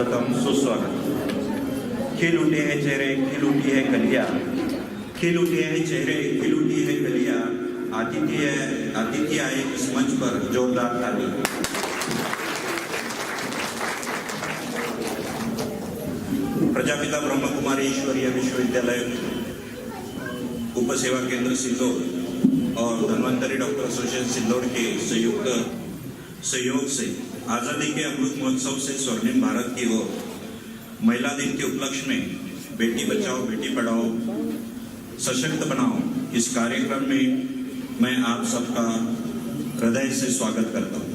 स्वागतम सुस्वागतम। खिल उठे हैं चेहरे, खिल उठी है कलियां, खिल उठे हैं चेहरे, खिल उठी है कलियां। आतिथ्य आए इस मंच पर जोरदार ताली। प्रजापिता ब्रह्म कुमारी ईश्वरीय विश्वविद्यालय उपसेवा केंद्र सिल्लोड और धन्वंतरी डॉक्टर एसोसिएशन सिल्लोड के संयुक्त सहयोग से आज़ादी के अमृत महोत्सव से स्वर्णिम भारत की ओर महिला दिन के उपलक्ष्य में बेटी बचाओ बेटी पढ़ाओ सशक्त बनाओ इस कार्यक्रम में मैं आप सबका हृदय से स्वागत करता हूँ।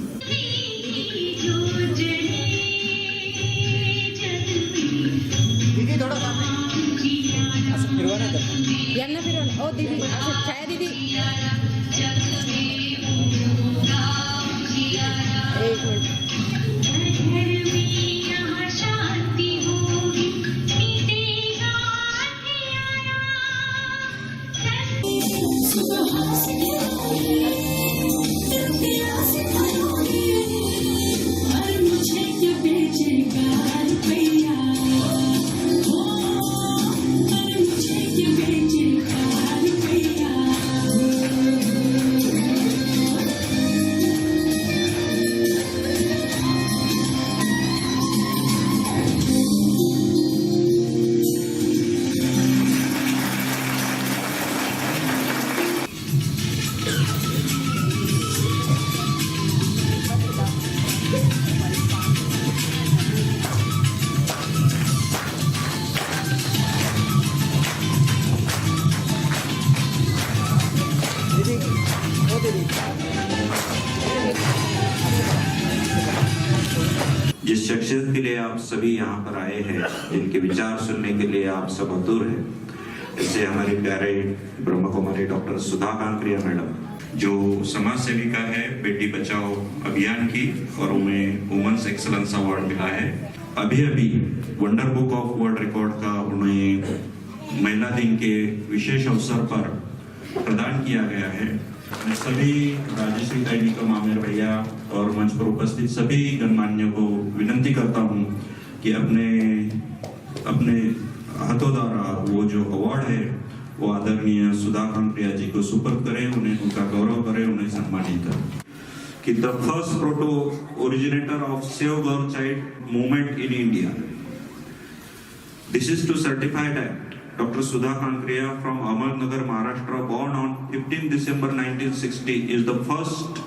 दीदी थोड़ा असं फिरवा नाही तर यांना फिरवा। ओ दीदी असं छाया दीदी एक मिनिट। जिस शख्सियत के लिए आप सभी यहाँ पर आए हैं, जिनके विचार सुनने के लिए आप सब आतुर हैं, इससे हमारे प्यारे ब्रह्म कुमारी डॉक्टर सुधा कांकरिया मैडम, जो समाज सेविका है, बेटी बचाओ अभियान की, और उन्हें वुमेन्स एक्सीलेंस अवार्ड मिला है। अभी अभी wonder book of world record का उन्हें महिला दिन के विशेष अवसर पर प्रदान किया गया है। मैं सभी राजश्री ताई निकम आमिर भैया और मंच पर उपस्थित सभी गणमान्यों को विनंती करता हूं कि अपने हाथों द्वारा वो जो अवार्ड है वो आदरणीय सुधा कांकरिया जी को सुपर्द करें, उन्हें उनका गौरव करें, उन्हें सम्मानित करें। कि the first proto originator of save girl child movement in India, this is to certify that Dr. Sudha Kankriya from Ahmednagar, Maharashtra, born on 15 December 1960, is the first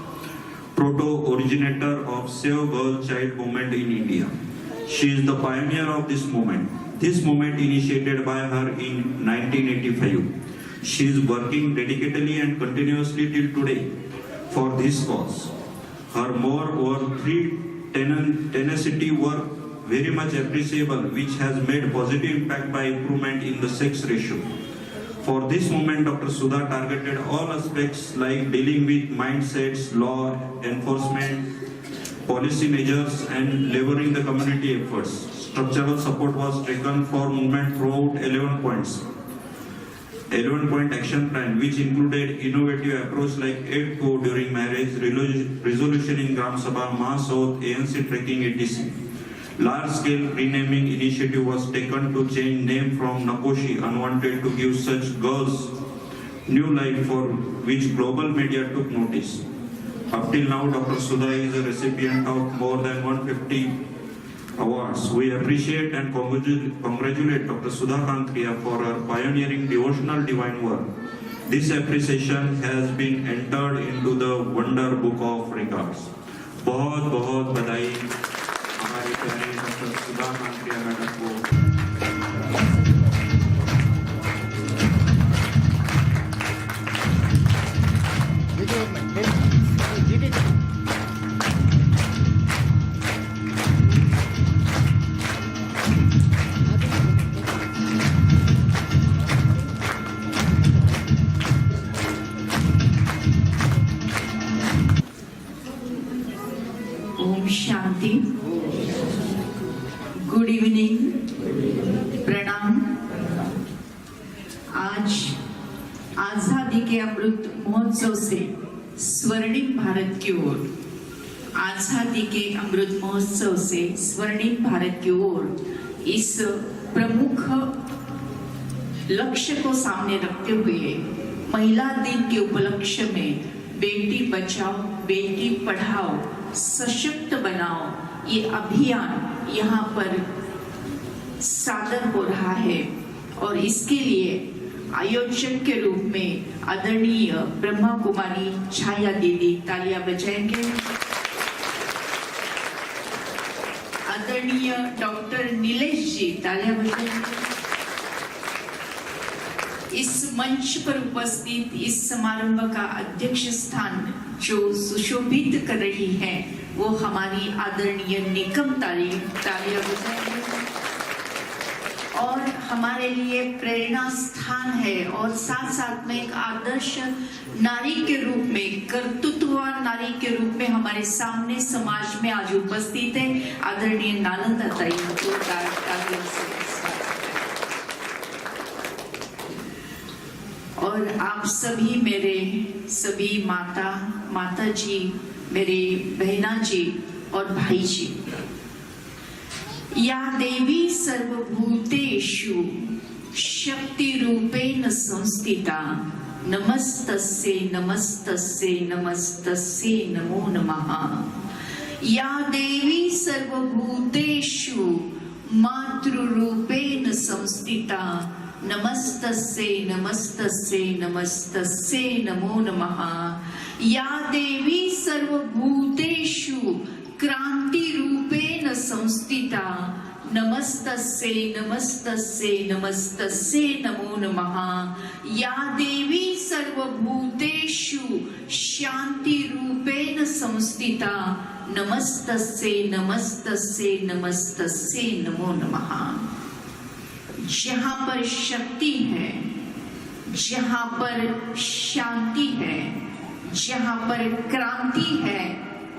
proto-originator of Save Girl Child movement in India. She is the pioneer of this movement. This movement initiated by her in 1985. She is working dedicatedly and continuously till today for this cause. Her moreover three tenacity work very much appreciable, which has made positive impact by improvement in the sex ratio. For this movement, Dr. Sudha targeted all aspects like dealing with mindsets, law enforcement, policy measures, and leveraging the community efforts. Structural support was taken for movement throughout 11 points. 11-point action plan, which included innovative approach like aid co during marriage, resolution in Gram Sabha, Mass Oath, ANC trekking, etc. Large-scale renaming initiative was taken to change name from Nakoshi Unwanted to give such girls new life, for which global media took notice. Up till now, Dr. Sudha is a recipient of more than 150 awards. We appreciate and congratulate Dr. Sudha Kankriya for her pioneering devotional divine work. This appreciation has been entered into the Wonder Book of Records. बहुत बहुत बधाई हमारे प्यारे doctor सुधा Kankariya madam को। Om Shanti. Good evening, प्रणाम। आज आजादी के अमृत महोत्सव से स्वर्णिम भारत की ओर आजादी के अमृत महोत्सव से स्वर्णिम भारत की ओर इस प्रमुख लक्ष्य को सामने रखते हुए महिला दिन के उपलक्ष्य में बेटी बचाओ बेटी पढ़ाओ सशक्त बनाओ ये अभियान यहाँ पर सादर हो रहा है और इसके लिए आयोजक के रूप में आदरणीय ब्रह्मा कुमारी छाया दीदी तालियां बजाएंगे। आदरणीय डॉक्टर नीलेश जी तालियां बजाएंगे। इस मंच पर उपस्थित इस समारंभ का अध्यक्ष स्थान जो सुशोभित कर रही है वो हमारी आदरणीय निकम तालियां बजाएंगे और हमारे लिए प्रेरणा स्थान है और साथ साथ में एक आदर्श नारी के रूप में कर्तृत्ववान नारी के रूप में हमारे सामने समाज में आज उपस्थित है आदरणीय नालंदा ताई को तालियों से और आप सभी मेरे सभी माता जी मेरे बहना जी और भाई जी या देवी सर्वभूतेषु शक्ति रूपेण संस्थिता नमस्तस्यै नमस्तस्यै नमस्तस्यै नमो नमः। या देवी सर्वभूतेषु मातृरूपेण संस्थिता नमस्तस्यै नमस्तस्यै नमस्तस्यै नमो नमः। या देवी सर्वभूतेषु क्रांति रूपेण संस्थिता नमस्तस्यै नमस्तस्यै नमस्तस्यै नमो नमः। या देवी सर्वभूतेषु शांति रूपेण संस्थिता नमस्तस्यै नमस्तस्यै नमस्तस्यै नमो नमः। जहाँ पर शक्ति है जहाँ पर शांति है जहाँ पर क्रांति है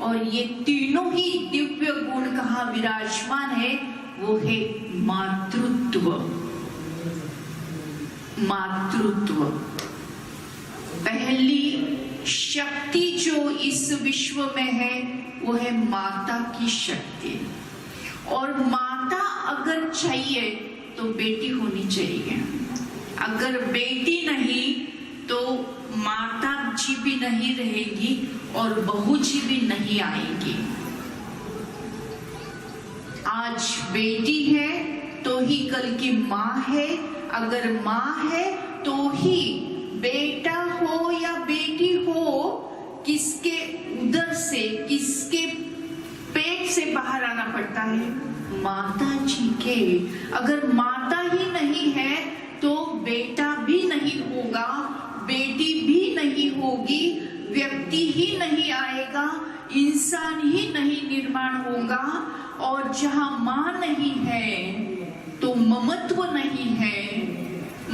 और ये तीनों ही दिव्य गुण कहाँ विराजमान है वो है मातृत्व। मातृत्व पहली शक्ति जो इस विश्व में है वो है माता की शक्ति और माता अगर चाहिए तो बेटी होनी चाहिए। अगर बेटी नहीं तो माता जी भी नहीं रहेगी और बहू जी भी नहीं आएगी। आज बेटी है तो ही कल की माँ है, अगर माँ है तो ही बेटा हो या बेटी हो किसके उदर से किसके पेट से बाहर आना पड़ता है माता जी के। अगर माता ही नहीं है तो बेटा भी नहीं होगा बेटी भी नहीं होगी व्यक्ति ही नहीं आएगा इंसान ही नहीं निर्माण होगा। और जहाँ माँ नहीं है तो ममत्व नहीं है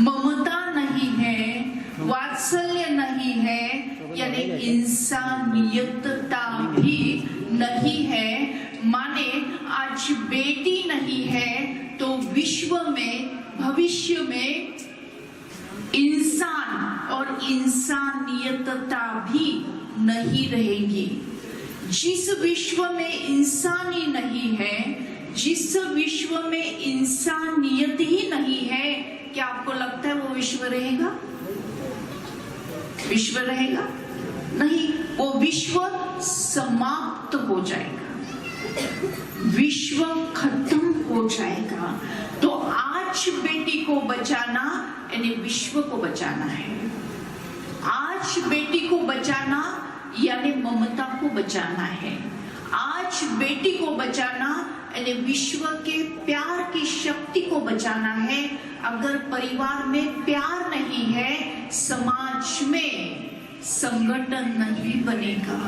ममता नहीं है वात्सल्य नहीं है यानी इंसानियतता भी नहीं है। माने आज बेटी नहीं है तो विश्व में भविष्य में इंसान और इंसानियतता भी नहीं रहेगी। जिस विश्व में इंसान ही नहीं है जिस विश्व में इंसानियत ही नहीं है क्या आपको लगता है वो विश्व रहेगा? विश्व रहेगा नहीं, वो विश्व समाप्त हो जाएगा विश्व खत्म हो जाएगा। तो आज बेटी को बचाना यानी विश्व को बचाना है। आज बेटी को बचाना यानी ममता को बचाना है। आज बेटी को बचाना यानी विश्व के प्यार की शक्ति को बचाना है। अगर परिवार में प्यार नहीं है समाज में संगठन नहीं बनेगा।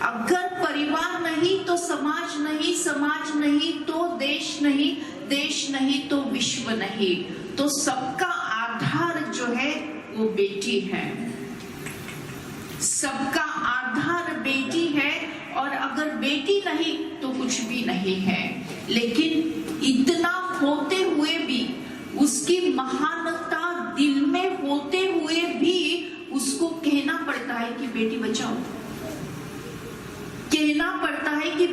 अगर परिवार नहीं तो समाज नहीं, समाज नहीं तो देश नहीं, देश नहीं तो विश्व नहीं। तो सबका आधार जो है वो बेटी है, सबका आधार बेटी है। और अगर बेटी नहीं तो कुछ भी नहीं है। लेकिन इतना होते हुए भी उसकी महानता दिल में होते हुए भी उसको कहना पड़ता है कि बेटी बचाओ, कहना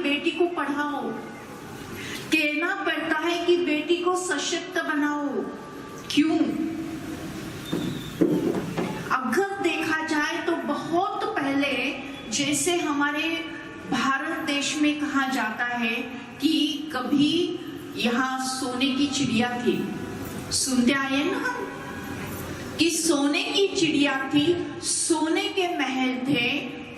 बेटी को पढ़ाओ, कहना पड़ता है कि बेटी को सशक्त बनाओ। क्यों? अगर देखा जाए तो बहुत पहले, जैसे हमारे भारत देश में कहा जाता है कि कभी यहाँ सोने की चिड़िया थी, सुनते आए ना हम, कि सोने की चिड़िया थी, सोने के महल थे,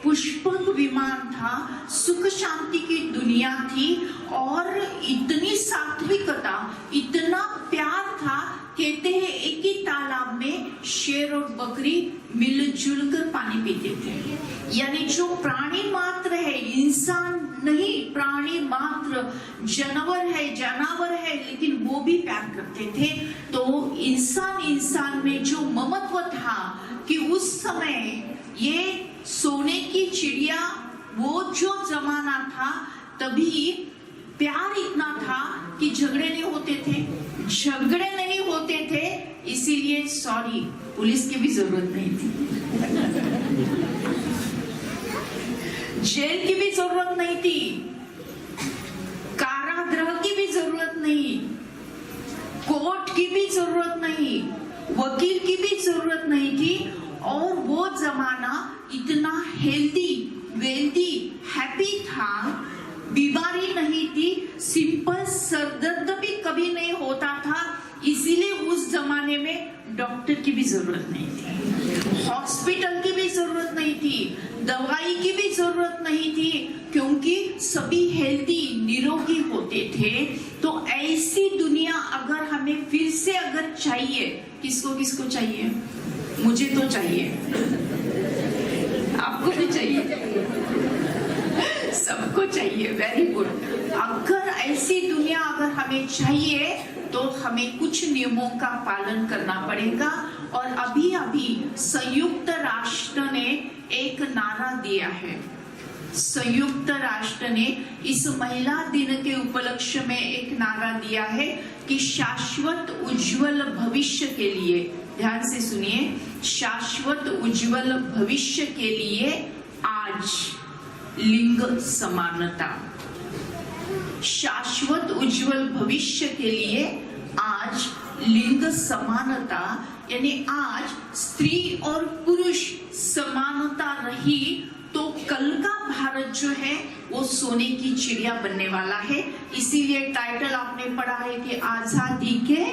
पुष्पक विमान था, सुख शांति की दुनिया थी, और इतनी सात्विकता, इतना प्यार था। कहते हैं एक ही तालाब में शेर और बकरी मिलजुल कर पानी पीते थे। यानी जो प्राणी मात्र है, इंसान नहीं, प्राणी मात्र, जानवर है, लेकिन वो भी प्यार करते थे। तो इंसान में जो ममत्व था कि उस समय ये सोने की चिड़िया, वो जो जमाना था, तभी प्यार इतना था कि झगड़े नहीं होते थे, इसीलिए सॉरी, पुलिस की भी जरूरत नहीं थी, जेल की भी जरूरत नहीं थी, कारागृह की भी जरूरत नहीं, कोर्ट की भी जरूरत नहीं, वकील की भी जरूरत नहीं थी। और वो जमाना इतना हेल्दी, वेल्दी, हैप्पी था, बीमारी नहीं थी, सिंपल सरदर्द भी कभी नहीं होता था। इसीलिए उस जमाने में डॉक्टर की भी जरूरत नहीं थी, हॉस्पिटल की भी जरूरत नहीं थी, दवाई की भी जरूरत नहीं थी, क्योंकि सभी हेल्दी, निरोगी होते थे। तो ऐसी दुनिया अगर हमें फिर से अगर चाहिए, किसको चाहिए? मुझे तो चाहिए, आपको भी चाहिए, सबको चाहिए। Very good. अगर ऐसी दुनिया अगर हमें चाहिए तो हमें कुछ नियमों का पालन करना पड़ेगा। और अभी संयुक्त राष्ट्र ने एक नारा दिया है। संयुक्त राष्ट्र ने इस महिला दिन के उपलक्ष्य में एक नारा दिया है कि शाश्वत उज्जवल भविष्य के लिए, ध्यान से सुनिए, शाश्वत उज्जवल भविष्य के लिए आज लिंग समानता। शाश्वत उज्जवल भविष्य के लिए आज लिंग समानता, यानी आज स्त्री और पुरुष समानता रही तो कल का भारत जो है वो सोने की चिड़िया बनने वाला है। इसीलिए टाइटल आपने पढ़ा है कि आजादी के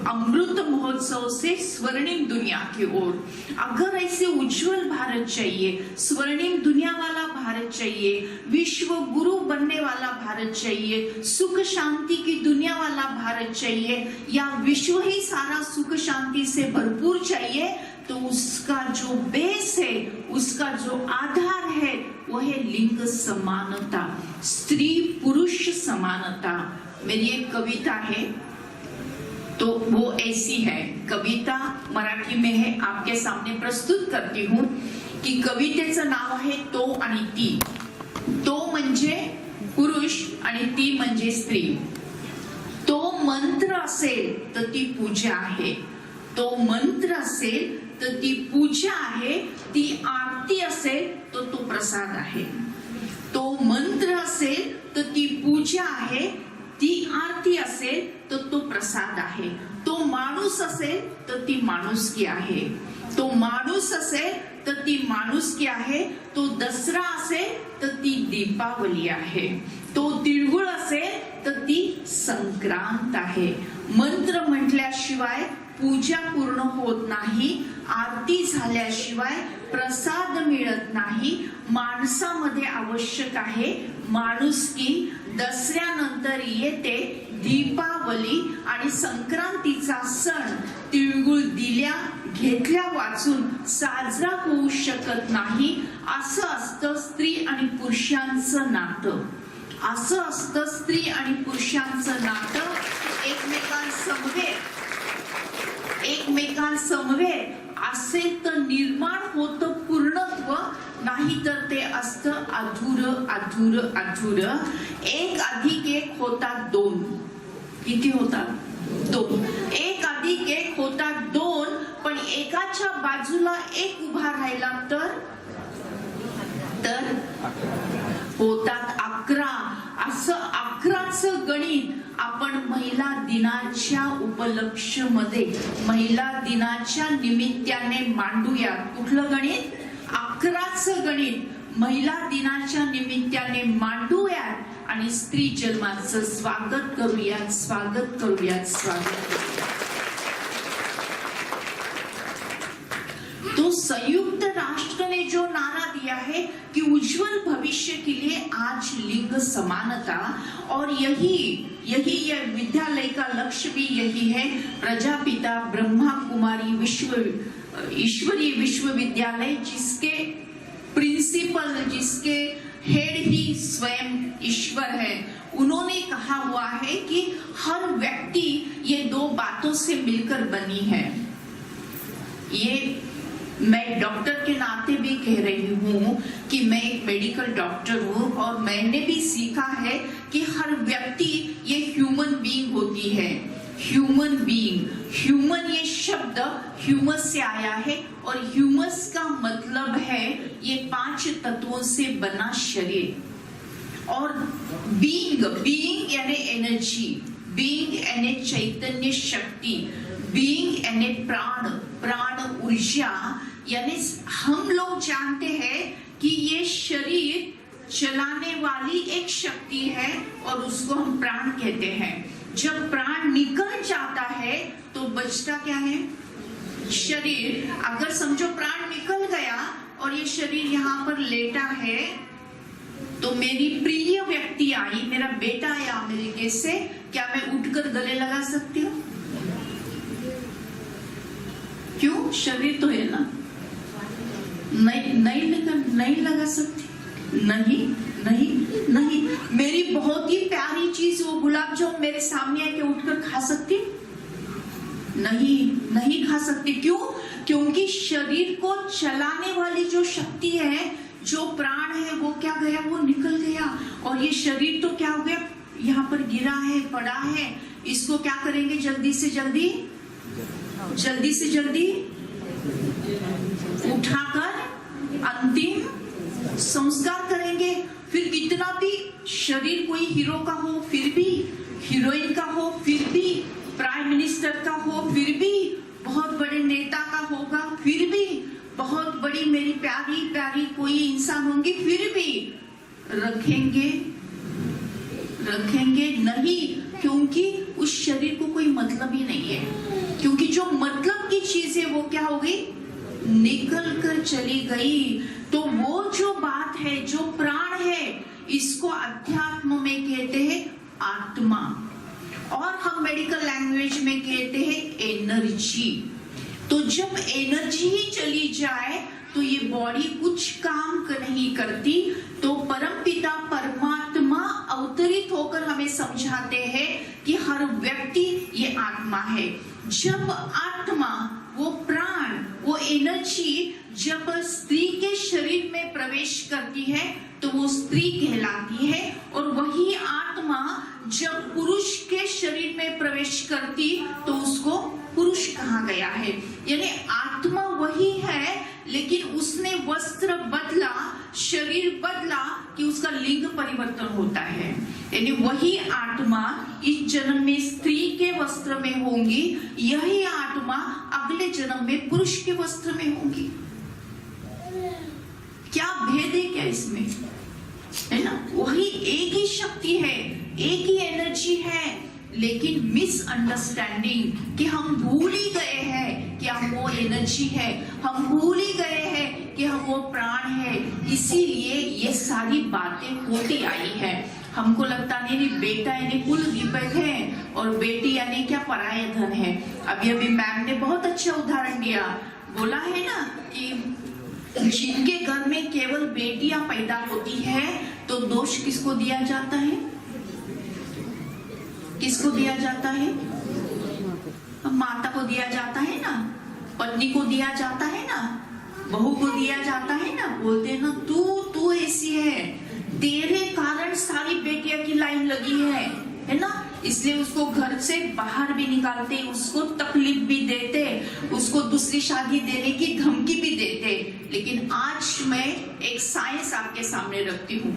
अमृत महोत्सव से स्वर्णिम दुनिया की ओर। अगर ऐसे उज्जवल भारत चाहिए, स्वर्णिम दुनिया वाला भारत चाहिए, विश्व गुरु बनने वाला भारत चाहिए, सुख शांति की दुनिया वाला भारत चाहिए, या विश्व ही सारा सुख शांति से भरपूर चाहिए, तो उसका जो बेस है, उसका जो आधार है, वो है लिंग समानता, स्त्री पुरुष समानता। मेरी एक कविता है तो वो ऐसी है, कविता मराठी में है, आपके सामने प्रस्तुत करती हूँ की कवितेचं नाव आहे तो आणि ती। तो म्हणजे पुरुष आणि ती म्हणजे स्त्री। तो मंत्र असेल तर ती पूजा आहे, तो मंत्र असेल तर ती पूजा आहे, ती आरती असेल तर तो प्रसाद आहे। तो मंत्र असेल तर ती पूजा आहे, ती आरती असेल तर तो प्रसाद आहे। तो माणूस असेल तर ती माणुसकी आहे, तो माणूस असेल तर ती माणुसकी आहे, तो दसरा असेल तर ती दीपावली आहे, तो तिळगुळ असेल तर ती संक्रांत आहे। मंत्र म्हटल्याशिवाय पूजा पूर्ण होत नाही, आरती झाल्याशिवाय प्रसाद मिळत नाही। माणसामध्ये आवश्यक आहे माणुसकी। दसऱ्यानंतर येते दीपावली आणि संक्रांतीचा सण तिळगुळ दिल्या घेतल्या वाचून साजरा होऊ शकत नाही। असं असतं स्त्री आणि पुरुषांचं नातं, असं असतं स्त्री आणि पुरुषांचं नातं। एकमेकांसमवेत असेल तर निर्माण होतं पूर्णत्व, नाही तर ते असतं अधूर अधूर अधूर। एक अधिक एक होतात दोन। किती होतात? दोन। एक अधिक एक होतात दोन, पण एकाच्या बाजूला एक उभा राहिला तर तर होतात 11. असं 11चं गणित आपण महिला दिनाच्या उपलक्ष्यमध्ये महिला दिनाच्या निमित्ताने मांडूया. कुठलं गणित? 11चं गणित महिला दिनाच्या निमित्ताने मांडूयात आणि स्त्री जन्माचं स्वागत करूयात, स्वागत करूयात, स्वागत करूयात. तो संयुक्त राष्ट्र ने जो नारा दिया है कि उज्जवल भविष्य के लिए आज लिंग समानता, और यही यह विद्यालय का लक्ष्य भी यही है. प्रजापिता ब्रह्मा कुमारी ईश्वरीय विश्वविद्यालय, जिसके प्रिंसिपल, जिसके हेड ही स्वयं ईश्वर है, उन्होंने कहा हुआ है कि हर व्यक्ति ये 2 बातों से मिलकर बनी है. ये मैं डॉक्टर के नाते भी कह रही हूँ कि मैं एक मेडिकल डॉक्टर हूँ, और मैंने भी सीखा है कि हर व्यक्ति ये ह्यूमन बीइंग होती है. ह्यूमन बीइंग, ह्यूमन ये शब्द ह्यूमस से आया है, और ह्यूमस का मतलब है ये 5 तत्वों से बना शरीर. और बीइंग यानी एनर्जी, बीइंग यानी चैतन्य शक्ति, बीइंग यानी प्राण ऊर्जा. यानी हम लोग जानते हैं कि ये शरीर चलाने वाली एक शक्ति है, और उसको हम प्राण कहते हैं. जब प्राण निकल जाता है तो बचता क्या है? शरीर. अगर समझो प्राण निकल गया और ये शरीर यहाँ पर लेटा है, तो मेरी प्रिय व्यक्ति आई, मेरा बेटा आया अमेरिका से, क्या मैं उठकर गले लगा सकती हूँ? क्यों? शरीर तो है ना. नहीं लगा सकती. नहीं. मेरी बहुत ही प्यारी चीज वो गुलाब जामुन मेरे सामने आके उठकर खा सकती? नहीं खा सकती. क्यों? क्योंकि शरीर को चलाने वाली जो शक्ति है, जो प्राण है, वो क्या गया? वो निकल गया. और ये शरीर तो क्या हो गया? यहाँ पर गिरा है, पड़ा है. इसको क्या करेंगे? जल्दी से जल्दी उठाकर अंतिम संस्कार करेंगे. फिर कितना भी शरीर कोई हीरो का हो फिर भी, हीरोइन का हो फिर भी, प्राइम मिनिस्टर का हो फिर भी, बहुत बड़े नेता का होगा फिर भी, बहुत बड़ी मेरी प्यारी कोई इंसान होंगी फिर भी रखेंगे नहीं. क्योंकि उस शरीर को कोई मतलब ही नहीं है. क्योंकि जो मतलब की चीज है वो क्या हो गई? निकल कर चली गई. तो वो जो बात है, जो प्राण है, इसको अध्यात्म में कहते हैं आत्मा, और हम मेडिकल लैंग्वेज में कहते हैं एनर्जी. तो जब एनर्जी ही चली जाए तो ये बॉडी कुछ काम नहीं करती. तो परमपिता परमात्मा अवतरित होकर हमें समझाते हैं कि हर व्यक्ति ये आत्मा है. जब आत्मा, वो प्राण, वो एनर्जी जब स्त्री के शरीर में प्रवेश करती है तो वो स्त्री कहलाती है. और वही आत्मा जब पुरुष के शरीर में प्रवेश करती तो उसको पुरुष कहा गया है. यानी आत्मा वही है, लेकिन उसने वस्त्र बदला, शरीर बदला कि उसका लिंग परिवर्तन होता है. यानी वही आत्मा इस जन्म में स्त्री के वस्त्र में होंगी, यही आत्मा अगले जन्म में पुरुष के वस्त्र में होंगी. क्या भेद है क्या इसमें? है ना? वही एक ही शक्ति है, एक ही एनर्जी है, लेकिन मिसअंडरस्टैंडिंग कि हम भूल ही गए हैं कि हम वो एनर्जी है, हम भूल ही गए हैं कि हम वो प्राण है. इसीलिए ये सारी बातें होती आई है. हमको लगता नहीं बेटा यानी कुल दीपक है और बेटी यानी क्या पराया धन है. अभी मैम ने बहुत अच्छा उदाहरण दिया, बोला है ना कि जिनके घर में केवल बेटियां पैदा होती है तो दोष किसको दिया जाता है? किसको दिया जाता है? माता को दिया जाता है ना, पत्नी को दिया जाता है ना, बहू को दिया जाता है ना. बोलते हैं ना तू ऐसी है, तेरे कारण सारी बेटियां की लाइन लगी है ना. इसलिए उसको घर से बाहर भी निकालते, उसको तकलीफ भी देते, उसको दूसरी शादी देने की धमकी भी देते. लेकिन आज मैं एक साइंस आपके सामने रखती हूँ।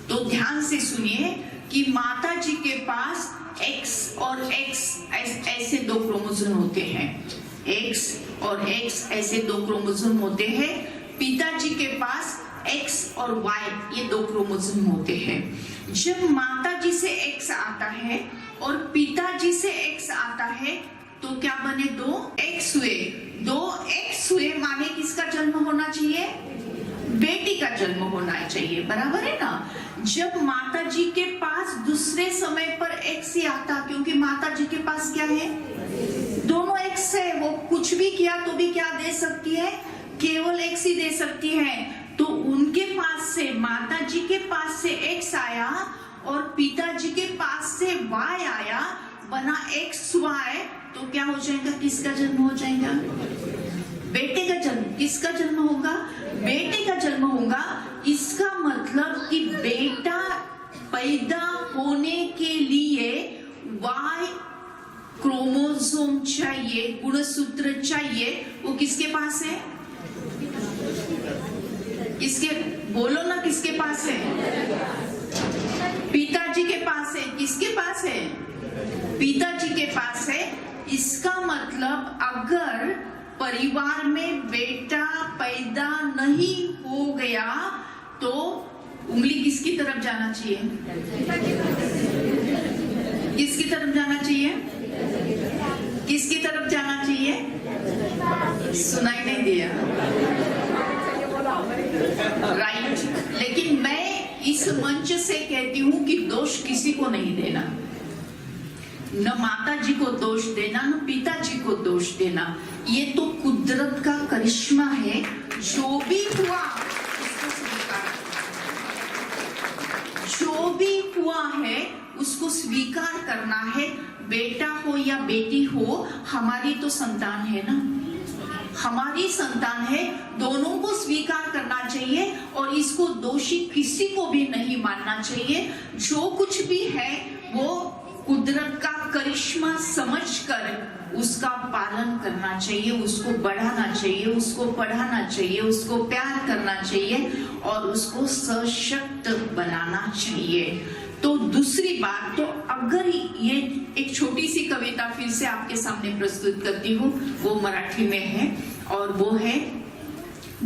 तो ध्यान से सुनिए कि माता जी के पास X और X ऐसे दो क्रोमोसोम होते हैं। X और X ऐसे दो क्रोमोसोम होते हैं। पिताजी के पास X और Y ये दो क्रोमोसोम होते हैं। जब माता जी से X आता है और पिताजी से X आता है तो क्या बने? दो X हुए। दो X हुए माने किसका जन्म होना चाहिए? बेटी का जन्म होना चाहिए, बराबर है ना। जब माता जी के पास दूसरे समय पर X ही आता, क्योंकि माता जी के पास क्या है? दोनों X है। वो कुछ भी किया तो भी क्या दे सकती है? केवल X ही दे सकती है। तो उनके पास से, माता जी के पास से X आया और पिताजी के पास से Y आया, बना XY। तो क्या हो जाएगा? किसका जन्म हो जाएगा? बेटे का जन्म। किसका जन्म होगा? बेटे का जन्म होगा। इसका मतलब कि बेटा पैदा होने के लिए Y क्रोमोसोम चाहिए, गुणसूत्र चाहिए। वो किसके पास है? किसके? बोलो ना, किसके पास है? पिताजी के पास है। किसके पास है? पिताजी के पास है। इसका मतलब अगर परिवार में बेटा पैदा नहीं हो गया तो उंगली किसकी तरफ जाना चाहिए? किसकी तरफ जाना चाहिए? किसकी तरफ जाना चाहिए? सुनाई नहीं दिया, राइट। लेकिन मैं इस मंच से कहती हूं कि दोष किसी को नहीं देना, न माता जी को दोष देना, न पिताजी को दोष देना। ये तो कुदरत का करिश्मा है। जो भी हुआ उसको स्वीकार, जो भी हुआ है उसको स्वीकार करना है। बेटा हो या बेटी हो, हमारी तो संतान है ना, हमारी संतान है। दोनों को स्वीकार करना चाहिए और इसको दोषी किसी को भी नहीं मानना चाहिए। जो कुछ भी है वो कुदरत का करिश्मा समझकर उसका पालन करना चाहिए, उसको बढ़ाना चाहिए, उसको पढ़ाना चाहिए, उसको प्यार करना चाहिए और उसको सशक्त बनाना चाहिए। तो दूसरी बात, तो अगर ये एक छोटी सी कविता फिर से आपके सामने प्रस्तुत करती हूँ, वो मराठी में है और वो है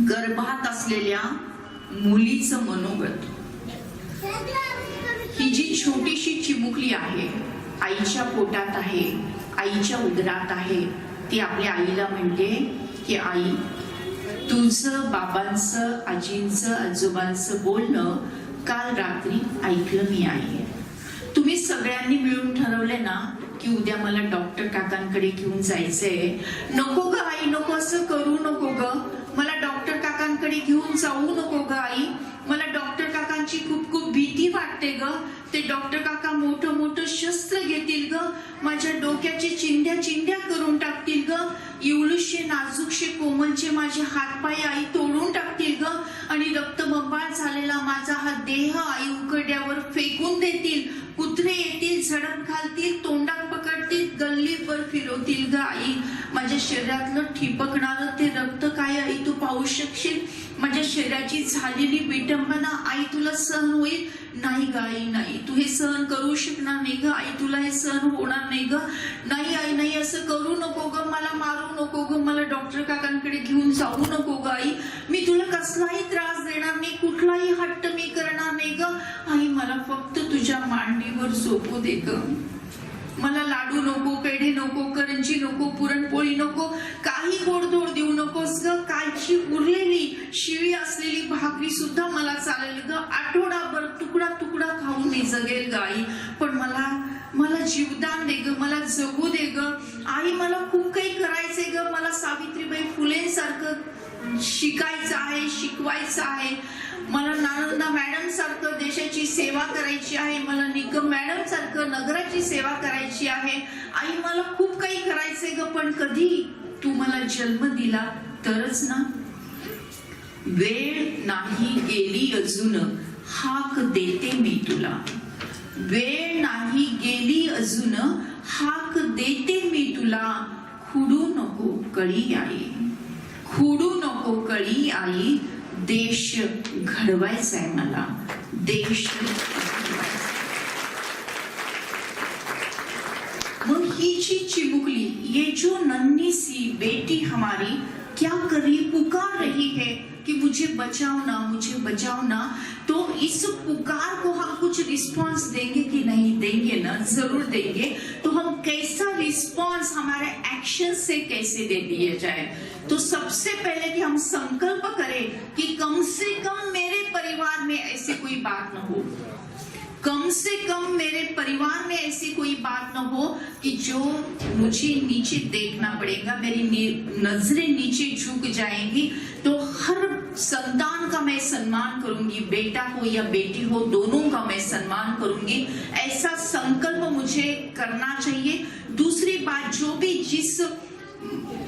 गर्भात असलेल्या मुलीचं मनोगत। ही जी छोटीशी चिमुकली आहे, आईच्या पोटात आहे, आईच्या उदरात आहे, ती आपल्या आईला म्हणते की आई, तुझं बाबांचं, आजींचं, आजोबांचं बोलणं काल रात्री ऐकलं मी आई। तुम्ही सगळ्यांनी मिळून ठरवले ना की उद्या मला डॉक्टर काकांकडे घेऊन जायचंय। नको ग आई, नको असं करू नको ग, मला डॉक्टर काकांकडे घेऊन जाऊ नको ग आई, मला डॉक्टर काकांची खूप खूप भीती वाटते ग, ते डॉक्टर काका मोठं मोठं शस्त्र घेतील ग, माझ्या डोक्याचे चिंध्या चिंध्या करून टाकतील ग, एवढूशे नाजूकशे कोमलचे माझे हातपाय आई तोडून टाकतील ग, आणि रक्तबंबाळ झालेला माझा हा देह आई उकड्यावर फेकून देतील, कुत्रे येतील, झडप घालतील, तोंडात पकडतील, गल्लीवर फिरवतील ग आई, माझ्या शरीरातलं ठिपकणारं ते रक्त काय आई तू पाहू शकशील, माझ्या शरीराची झालेली विटंबना आई तुला सहन होईल? नाही ग आई, नाही, तू हे सहन करू शकणार नाही ग आई, तुला हे सहन होणार नाही ग, नाही आई, नाही, असं करू नको ग, मला मारू नको ग, मला डॉक्टर काकांकडे घेऊन जाऊ नको ग आई, मी तुला कसलाही त्रास देणार नाही, कुठलाही हट्ट मी करणार नाही ग आई, मला फक्त तुझ्या मांडीवर झोपू दे ग, मला लाडू नको, पेढे नको, करंजी नको, पुरणपोळी नको, काही गोडधोड देऊ नकोस ग, कालची उरलेली शिळी असलेली भाकरी सुद्धा मला चालेल ग, आठवडाभर तुकडा तुकडा खाऊन मी जगेल ग आई, पण मला जीवदान दे ग, मला जगू दे ग आई, मला खूप काही करायचंय ग, मला सावित्रीबाई फुलेंसारखं शिकायचं आहे, शिकवायचं आहे, मला नालंदा मॅडम सारखं देशाची सेवा करायची आहे, मला निकम मॅडम सारखं नगराची सेवा करायची आहे आई, मला खूप काही करायचंय ग, पण कधी तू मला जन्म दिला तरच ना, वेळ नाही गेली अजून हाक देते मी तुला, वेळ नाही गेली अजून हाक देते मी तुला, खुडू नको कळी आई, खुडू नको कळी आई, देश घडवायचा आहे मला, देश घडवायचा. मग ही जी चिमुकली, ये जो नन्ही सी बेटी हमारी क्या कर रही, पुकार रही है कि मुझे बचाओ ना, मुझे बचाओ ना. तो इस पुकार को हम कुछ रिस्पॉन्स देंगे कि नहीं देंगे ना, जरूर देंगे. तो हम कैसा रिस्पॉन्स हमारे एक्शन से कैसे दे दिए जाए. तो सबसे पहले कि हम संकल्प करें कि कम से कम मेरे परिवार में ऐसी कोई बात न हो, कम से कम मेरे परिवार में ऐसी कोई बात न हो कि जो मुझे नीचे देखना पड़ेगा, मेरी नजरें नीचे झुक जाएंगी. तो हर संतान का मैं सम्मान करूंगी, बेटा हो या बेटी हो, दोनों का मैं सम्मान करूंगी. ऐसा संकल्प मुझे करना चाहिए. दूसरी बात, जो भी जिस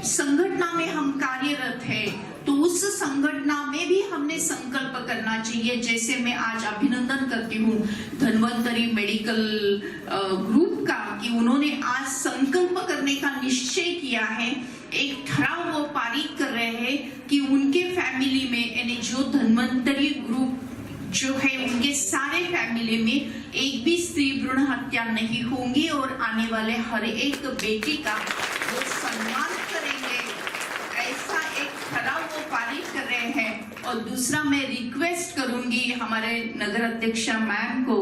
संगठन में हम कार्यरत है तो उस संगठन में भी हमने संकल्प करना चाहिए. जैसे मैं आज अभिनंदन करती हूँ धन्वंतरी मेडिकल ग्रुप का कि उन्होंने आज संकल्प करने का निश्चय किया है. एक ठराव वो पारित कर रहे हैं कि उनके फैमिली में, यानी जो धन्वंतरी ग्रुप जो है उनके सारे फैमिली में एक भी स्त्री भ्रूण हत्या नहीं होंगी और आने वाले हर एक बेटी का वो सम्मान करेंगे. ऐसा एक ठराव वो पारित कर रहे हैं. और दूसरा, मैं रिक्वेस्ट करूंगी हमारे नगर अध्यक्षा मैम को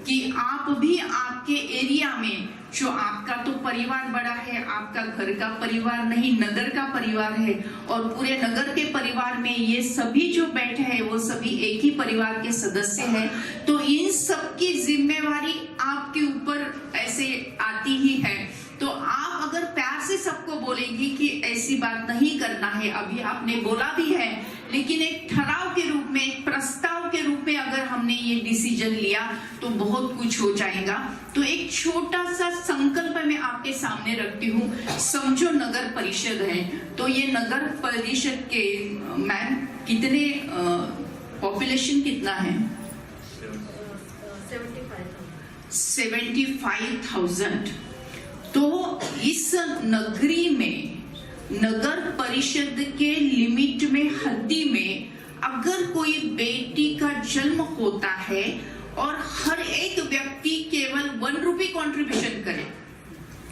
कि आप भी आपके एरिया में, जो आपका तो परिवार बड़ा है, आपका घर का परिवार नहीं, नगर का परिवार है, और पूरे नगर के परिवार में ये सभी जो बैठे हैं वो सभी एक ही परिवार के सदस्य हैं. तो इन सबकी जिम्मेवारी आपके ऊपर ऐसे आती ही है. तो आप अगर प्यार से सबको बोलेंगी कि ऐसी बात नहीं करना है, अभी आपने बोला भी है, लेकिन एक ठराव के रूप में, एक प्रस्ताव के रूप में अगर हमने ये डिसीजन लिया तो बहुत कुछ हो जाएगा. तो एक छोटा सा संकल्प मैं आपके सामने रखती हूँ. समझो नगर परिषद है, तो ये नगर परिषद के मैम कितने पॉपुलेशन कितना है? 75,000. तो इस नगरी में, नगर परिषद के लिमिट में, हद्दी में अगर कोई बेटी का जन्म होता है और हर एक व्यक्ति केवल 1 रुपी कॉन्ट्रीब्यूशन करे,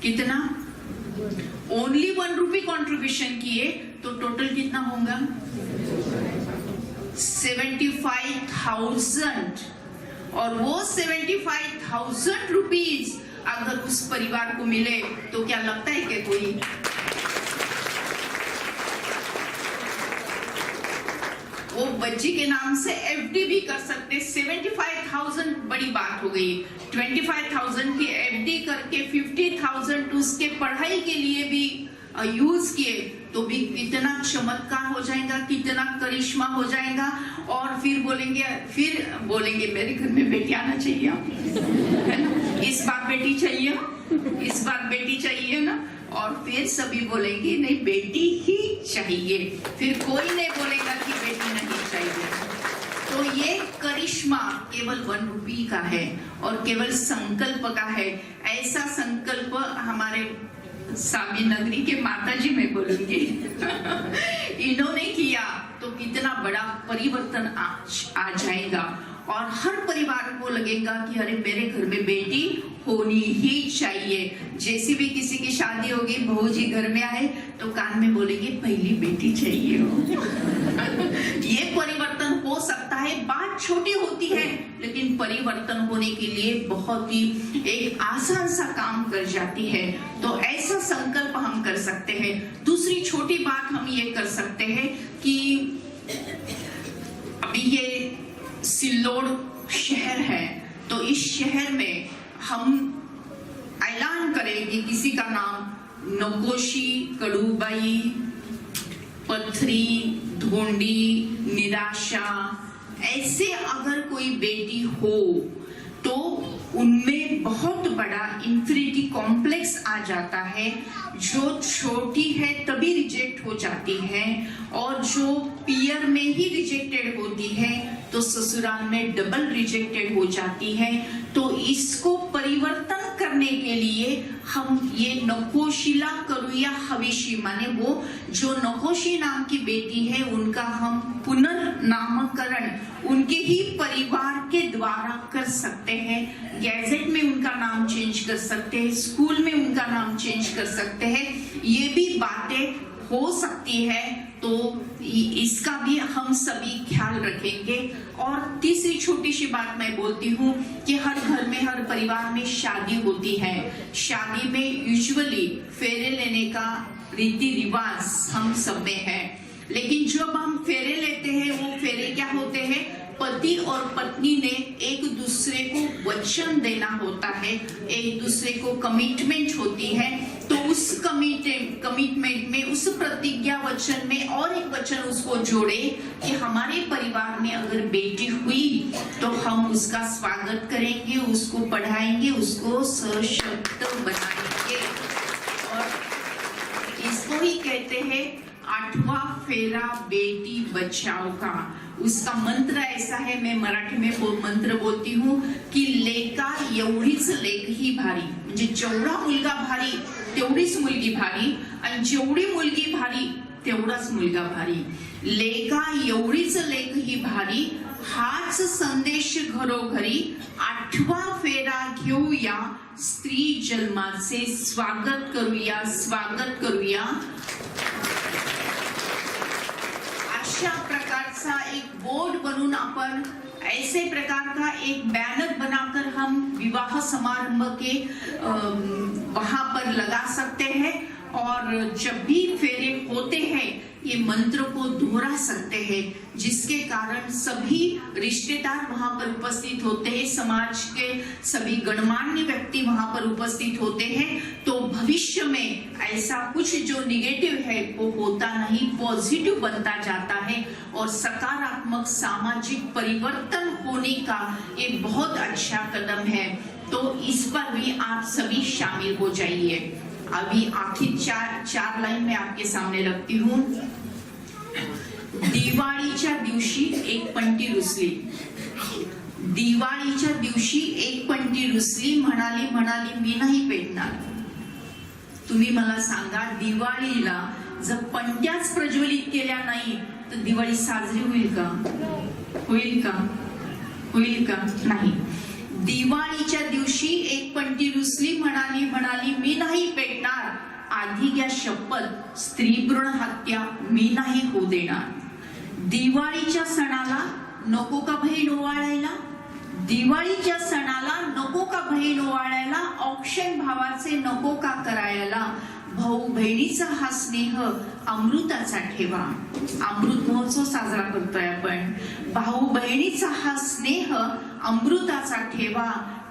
कितना? ओनली 1 रुपी कॉन्ट्रीब्यूशन किए तो टोटल कितना होगा? 75,000. और वो 75,000 रुपीज अगर उस परिवार को मिले तो क्या लगता है कि कोई वो बच्ची के नाम से एफडी भी कर सकते. 75,000 बड़ी बात हो गई. 25,000 की एफडी करके 50,000 उसके पढ़ाई के लिए भी यूज किए तो भी कितना चमत्कार हो जाएगा, कितना करिश्मा हो जाएगा. और फिर बोलेंगे मेरे घर में बेटी आना चाहिए, है ना? इस बार बेटी चाहिए, इस बार बेटी चाहिए ना. और फिर सभी बोलेंगे नहीं बेटी ही चाहिए, फिर कोई नहीं बोलेगा कि बेटी नहीं चाहिए. तो ये करिश्मा केवल 1 रुपी का है और केवल संकल्प का है. ऐसा संकल्प हमारे सामी नगरी के माताजी में बोलूंगी इन्होंने किया तो कितना बड़ा परिवर्तन आ जाएगा. और हर परिवार को लगेगा कि अरे मेरे घर में बेटी होनी ही चाहिए. जैसी भी किसी की शादी होगी, बहू जी घर में आए तो कान में बोलेंगे पहली बेटी चाहिए हो ये परिवर्तन हो सकता है. बात छोटी होती है लेकिन परिवर्तन होने के लिए बहुत ही एक आसान सा काम कर जाती है. तो ऐसा संकल्प हम कर सकते हैं. दूसरी छोटी बात हम ये कर सकते हैं कि अभी ये सिल्लोड शहर है, तो इस शहर में हम ऐलान करेंगे किसी का नाम नकोशी, कड़ूबाई, पथरी, धोंडी, निराशा, ऐसे अगर कोई बेटी हो तो उनमें बहुत बड़ा इंफिनिटी कॉम्प्लेक्स आ जाता है. जो छोटी है तभी रिजेक्ट हो जाती है और जो पियर में ही रिजेक्टेड होती है तो ससुराल में डबल रिजेक्टेड हो जाती है. तो इसको परिवर्तन करने के लिए हम ये नकोशिला करुया हवेशी, माने वो जो नकोशी नाम की बेटी है उनका हम पुनर् नामकरण उनके ही परिवार के द्वारा कर सकते हैं। गैजेट में उनका नाम चेंज कर सकते हैं, स्कूल में उनका नाम चेंज कर सकते हैं। ये भी बातें हो सकती है, तो इसका भी हम सभी ख्याल रखेंगे। और तीसरी छोटी सी बात मैं बोलती हूँ कि हर घर में, हर परिवार में शादी होती है। शादी में यूजुअली फेरे लेने का रीति रिवाज हम सब में है, लेकिन जब हम फेरे लेते हैं वो फेरे क्या होते हैं? पति और पत्नी ने एक दूसरे को वचन देना होता है, एक दूसरे को कमिटमेंट होती है। तो उस कमिटमेंट में, उस प्रतिज्ञा वचन में और एक वचन उसको जोड़े कि हमारे परिवार में अगर बेटी हुई तो हम उसका स्वागत करेंगे, उसको पढ़ाएंगे, उसको सशक्त बनाएंगे। और इसको ही कहते हैं 8वां फेरा बेटी बचाओ का। उसका मंत्र ऐसा है, मैं मराठी में वो मंत्र बोलती हूँ की लेका एवढीच लेक ही भारी, म्हणजे जेवढा मुलगा भारी तेवढीच मुलगी भारी, आणि जेवढी मुलगी भारी तेवढाच मुलगा भारी। लेका एवढीच लेक ही भारी, हाच संदेश घरोघरी, 8वा फेरा घेऊया, स्त्री जन्माचे स्वागत करूया, स्वागत करूया। अशा प्रकारचा एक बोर्ड बनून अपन ऐसे प्रकार का एक बैनर बनाकर हम विवाह समारंभ के वहां पर लगा सकते हैं, और जब भी फेरे होते हैं ये मंत्र को दोहरा सकते हैं, जिसके कारण सभी रिश्तेदार वहां पर उपस्थित होते हैं, समाज के सभी गणमान्य व्यक्ति वहां पर उपस्थित होते हैं। तो भविष्य में ऐसा कुछ जो निगेटिव है वो होता नहीं, पॉजिटिव बनता जाता है, और सकारात्मक सामाजिक परिवर्तन होने का ये बहुत अच्छा कदम है। तो इस पर भी आप सभी शामिल हो जाइए। अभी आखिर चार लाइन में आपके सामने रखती हूँ। दिवाळीच्या दिवशी एक पंटी रुसली, दिवाळीच्या दिवशी एक पंटी रुसली, म्हणाली म्हणाली मी नाही पेटणार। तुम्ही मला सांगा, दिवाळीला जर पंट्याच प्रज्वलित केल्या नाही तर दिवाळी साजरी होईल का? होईल का? होईल का? नाही। दिवाळीच्या दिवशी एक पंटी रुसली, म्हणाली म्हणाली मी नाही पेटणार, आधी घ्या शपथ, स्त्री भ्रूण हत्या मी नाही होऊ देणार। दिवाळीच्या सणाला नको का बहीण ओवाळायला, दिवाळीच्या सणाला नको का बहीण ओवाळायला, औक्षण भावाचे नको का करायला, भाऊ बहिणीचा हा स्नेह अमृताचा ठेवा। अमृत महोत्सव साजरा करतोय आपण। भाऊ बहिणीचा हा स्नेह अमृताचा ठेवा,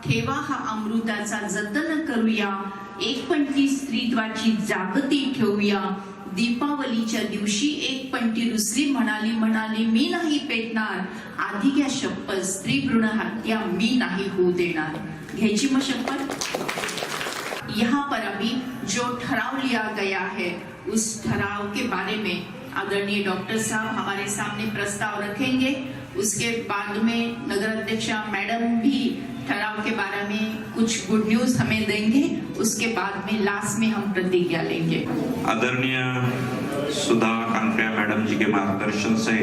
ठेवा हा अमृताचा जतन करूया, एक पंटी स्त्रीत्वाची जागती ठेवूया। दीपावलीच्या दिवशी एक पंटी रुसली, म्हणाली म्हणाली मी नाही पेटणार, आधी घ्या शपथ, स्त्री भ्रूण हत्या मी नाही होऊ देणार। घ्यायची मग शपथ। यहाँ पर अभी जो ठराव लिया गया है उस ठराव के बारे में आदरणीय डॉक्टर साहब हमारे सामने प्रस्ताव रखेंगे। उसके बाद में नगर अध्यक्षा मैडम भी ठराव के बारे में कुछ गुड न्यूज हमें देंगे। उसके बाद में लास्ट में हम प्रतिज्ञा लेंगे। आदरणीय सुधा कांकरिया मैडम जी के मार्गदर्शन से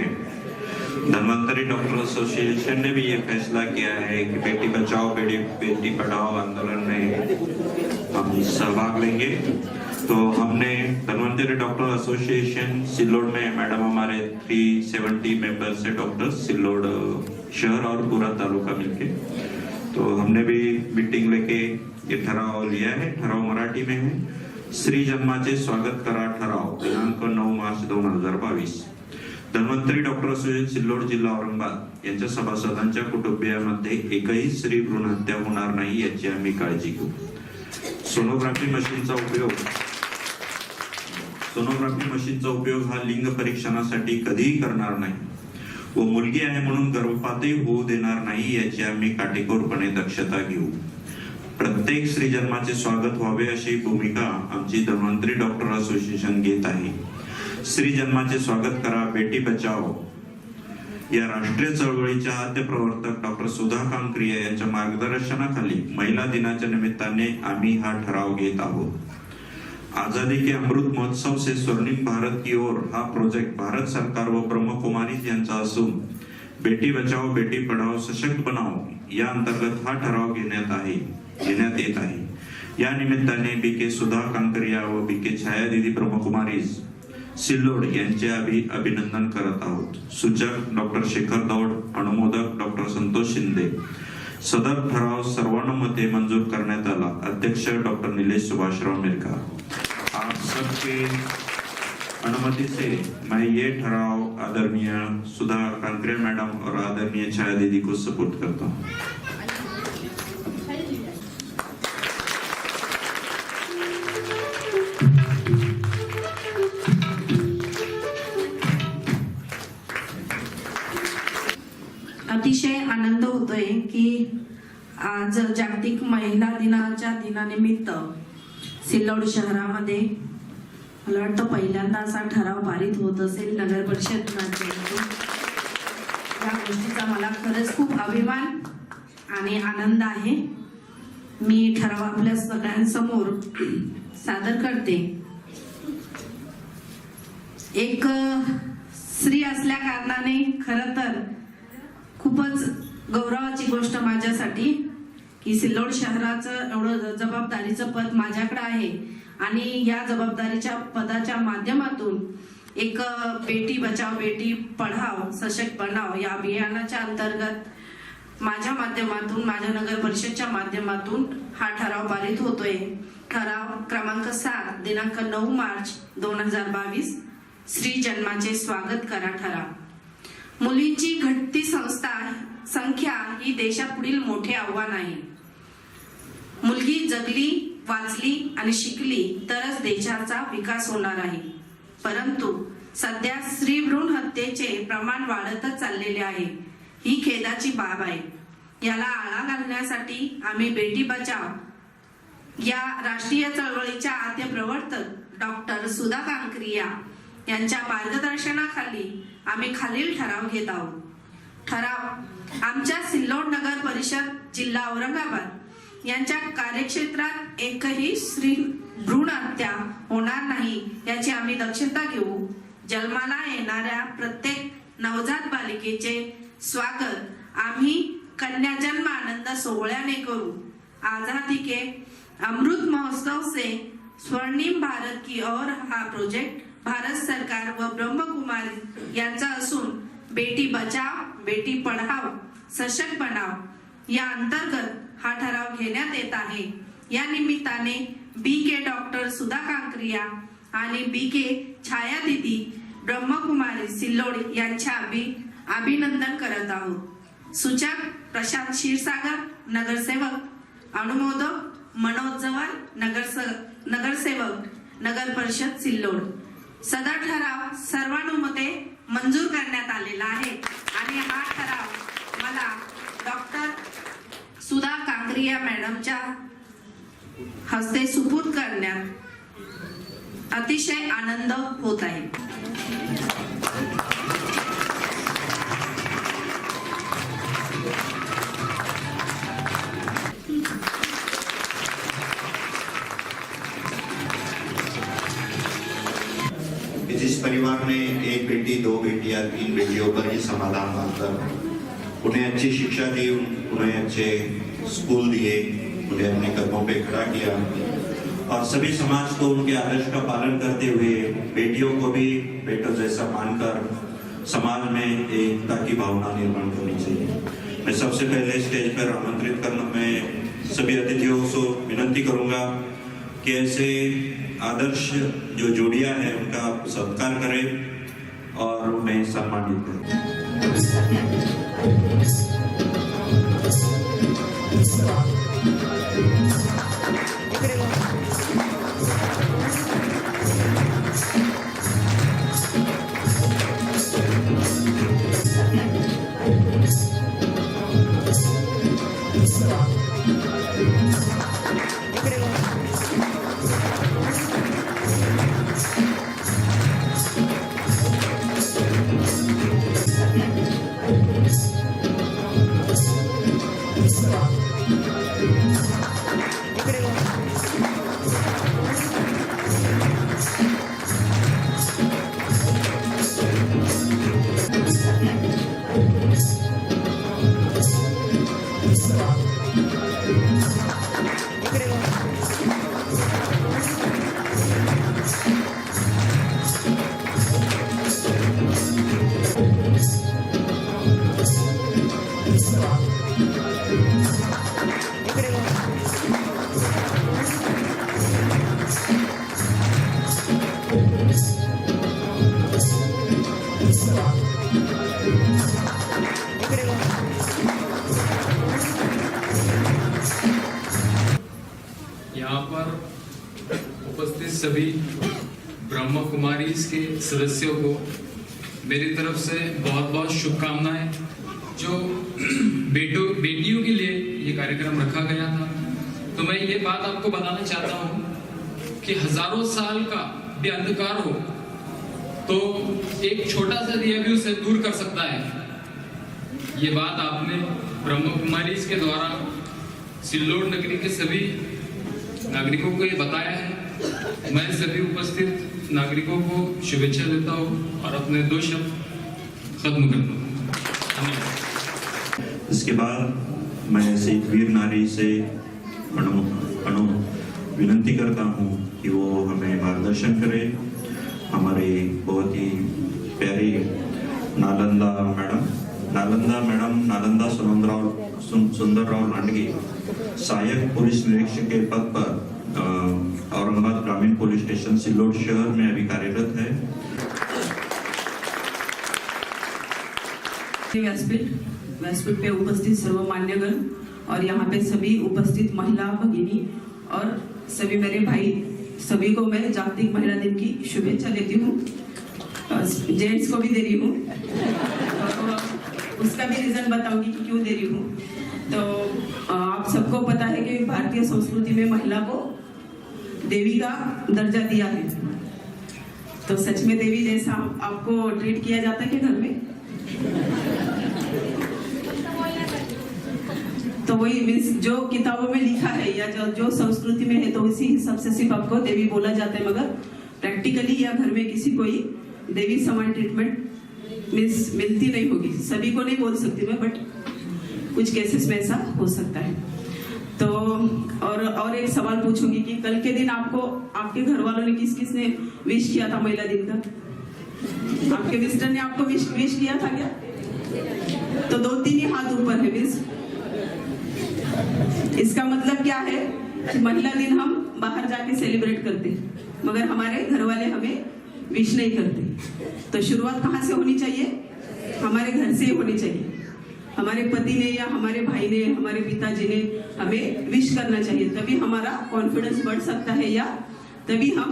धन्वंतरी डॉक्टर एसोसिएशन ने भी ये फैसला किया है कि बेटी बचाओ बेटी पढ़ाओ आंदोलन में हम सहभाग लेंगे। तो हमने धन्वंतरी डॉक्टर एसोसिएशन सिल्लोड में, मैडम हमारे 370 मेंबर्स है डॉक्टर सिल्लोड शहर और पूरा तालुका मिलके, तो हमने भी मीटिंग लेके ये ठराव लिया है। ठराव मराठी में है, श्री जन्माचे स्वागत करा ठराव, दिनांक 9 मार्च 2022। धन्वंतरी डॉक्टर असोसिएशन सिल्लोड जिल्हा औरंगाबाद यांच्या सभासदांच्या कुटुंबियांमध्ये एकही स्त्री भ्रूण हत्या होणार नाही याची आम्ही काळजी घेऊ। सोनोग्राफी मशीनचा उपयोग हा लिंग परीक्षणासाठी कधीही करणार नाही व मुलगी आहे म्हणून गर्भपातही होऊ देणार नाही याची आम्ही काटेकोरपणे दक्षता घेऊ। प्रत्येक स्त्री जन्माचे स्वागत व्हावे अशी भूमिका आमची धन्वंतरी डॉक्टर असोसिएशन घेत आहे। स्त्री जन्माचे स्वागत करा बेटी बचाओ या राष्ट्रीय चळवळीच्या आद्य प्रवर्तक डॉक्टर सुधा कांकरिया यांच्या मार्गदर्शनाखाली महिला दिनाच्या निमित्ताने आम्ही हा ठराव घेत आहोत। आजादी के अमृत महोत्सव से स्वर्णिम भारत की ओर हा प्रोजेक्ट भारत सरकार व ब्रह्मकुमारी यांचा असून बेटी बचाओ बेटी पढाओ सशक्त बनाओ या अंतर्गत हा ठराव घेण्यात येत आहे. या निमित्ताने बी.के. सुधा कांकरिया व बी.के. छायादीदी ब्रह्मकुमारी सिल्लोड यांचे अभिनंदन करत आहोत. सूचक डॉक्टर शेखर दौड, अनुमोदक डॉक्टर संतोष शिंदे. सदर ठराव सर्वानुमते मंजूर करण्यात आला. अध्यक्ष डॉक्टर निलेश सुभाषराव मिरका. आप सबके अनुमति से मैं ये ठराव आदरणीय सुधा कांकरिया मैडम और आदरणीय छाया दीदी को सपोर्ट करता हूँ. अतिशय आनंद होतोय की आज जागतिक महिला दिनाच्या दिनानिमित्त सिल्लोड शहरामध्ये मला वाटतं पहिल्यांदा असा ठराव पारित होत असेल नगर परिषद या गोष्टीचा मला खरंच खूप अभिमान आणि आनंद आहे. मी ठराव आपल्या सगळ्यांसमोर सादर करते. एक स्त्री असल्या कारणाने खरं तर खूपच गौरवाची गोष्ट माझ्यासाठी की सिल्लोड शहराचं एवढं जबाबदारीचं पद माझ्याकडे आहे आणि या जबाबदारीच्या पदाच्या माध्यमातून एक बेटी बचाओ बेटी पढाओ सशक्त बनाओ या अभियानाच्या अंतर्गत माझ्या माध्यमातून माझ्या नगर परिषदच्या माध्यमातून हा ठराव पारित होतोय. ठराव क्रमांक 7 दिनांक 9 मार्च 2022 श्री जन्माचे स्वागत करा ठराव. मुलींची घटती संख्या ही देशापुढील मोठे आव्हान आहे. मुलगी जगली वाचली आणि शिकली तरच देशाचा विकास होणार आहे. परंतु सध्या स्त्री भ्रूण हत्येचे प्रमाण वाढतच चाललेले आहे. ही खेदाची बाब आहे. याला आळा घालण्यासाठी आम्ही बेटी बचाव या राष्ट्रीय चळवळीच्या आद्य प्रवर्तक डॉक्टर सुधा कांकरिया यांच्या मार्गदर्शनाखाली आम्ही खालील ठराव घेत आहोत. ठराव आमच्या सिल्लोड नगर परिषद जिल्हा औरंगाबाद यांच्या कार्यक्षेत्रात एकही स्त्री भ्रूण हत्या होणार नाही याची आम्ही दक्षता घेऊ. जन्माला येणाऱ्या प्रत्येक नवजात बालिकेचे स्वागत आम्ही कन्या जन्म आनंद सोहळ्याने करू. आजादी के अमृत महोत्सव से स्वर्णिम भारत की ओर हा प्रोजेक्ट भारत सरकार व ब्रह्मकुमारी यांचा असून बेटी बचाव बेटी पढाओ सशक्त बनाओ या अंतर्गत हा ठराव घेण्यात येत आहे. या निमित्ताने बी.के. डॉक्टर सुधा कांकरिया आणि बी.के. छाया दीदी ब्रह्मकुमारी सिल्लोड यांच्या अभिनंदन करत आहोत. सूचक प्रशांत क्षीरसागर नगरसेवक, अनुमोदक मनोज जवाल नगरसेवक नगर परिषद सिल्लोड. सदर ठराव सर्वानुमते मंजूर करण्यात आलेला आहे आणि हा ठराव मला डॉक्टर सुधा कांकरिया मॅडमच्या हस्ते सुपूर्द करण्यात अतिशय आनंद होत आहे. जिस परिवार ने एक बेटी दो बेटी या 3 बेटियों पर ही समाधान मानकर उन्हें अच्छी शिक्षा दी, उन्हें अच्छे स्कूल दिए, उन्हें अपने कदमों पे खड़ा किया और सभी समाज को उनके आदर्श का पालन करते हुए बेटियों को भी बेटों जैसा मानकर समाज में एकता की भावना निर्माण करनी चाहिए. मैं सबसे पहले स्टेज पर आमंत्रित करना मैं सभी अतिथियों से विनती करूंगा कि ऐसे आदर्श जो जोड़ियां हैं उनका सत्कार करें और उन्हें सम्मानित करें. यहाँ पर उपस्थित सभी ब्रह्म कुमारीज के सदस्यों को मेरी तरफ से बहुत बहुत शुभकामनाएं। जो बेटियों के लिए ये कार्यक्रम रखा गया था, तो मैं ये बात आपको बताना चाहता हूँ कि हजारों साल का भी अंधकार हो तो एक छोटा सा दिया भी उसे दूर कर सकता है। ये बात आपने ब्रह्म कुमारीज के द्वारा सिल्लोड नगरी के सभी नागरिकों को ये बताया है। मैं सभी उपस्थित नागरिकों को शुभेच्छा देता हूँ और अपने 2 शब्द खत्म करता हूँ। धन्यवाद। इसके बाद मैं ऐसे एक वीर नारी से विनती करता हूँ कि वो हमें मार्गदर्शन करे। हमारे बहुत ही प्यारी नालंदा मैडम नालंदा सुंदरराव लांडगे सहायक पुलिस निरीक्षक के पद पर औरंगाबाद ग्रामीण पुलिस स्टेशन सिल्लोड शहर में अभी कार्यरत है। व्यासपीठ पे उपस्थित सर्व मान्यगण और यहाँ पे सभी उपस्थित महिला भगिनी और सभी मेरे भाई, सभी को मैं जागतिक महिला दिन की शुभेच्छा देती हूँ। जेंट्स को भी दे रही हूँ, उसका भी रीजन बताऊंगी कि क्यों दे रही हूँ। तो आप सबको पता है कि भारतीय संस्कृति में महिला को देवी का दर्जा दिया है। तो सच में देवी जैसा आपको ट्रीट किया जाता है कि घर में? तो वही मीन्स जो किताबों में लिखा है या जो संस्कृति में है, तो इसी हिसाब से सिर्फ आपको देवी बोला जाता है। मगर प्रैक्टिकली या घर में किसी को ही देवी समान ट्रीटमेंट मीन्स मिलती नहीं होगी। सभी को नहीं बोल सकती मैं, बट कुछ केसेस में ऐसा हो सकता है। तो और एक सवाल पूछूंगी कि कल के दिन आपको आपके घर वालों ने किसने विश किया था महिला दिन का? आपके मिस्टर ने आपको विश किया था क्या? तो 2-3 ही हाथ ऊपर है। मीन्स इसका मतलब क्या है कि महिला दिन हम बाहर जाके सेलिब्रेट करते, मगर हमारे घर वाले हमें विश नहीं करते। तो शुरुआत कहाँ से होनी चाहिए? हमारे घर से होनी चाहिए। हमारे पति ने या हमारे भाई ने, हमारे पिताजी ने हमें विश करना चाहिए, तभी हमारा कॉन्फिडेंस बढ़ सकता है या तभी हम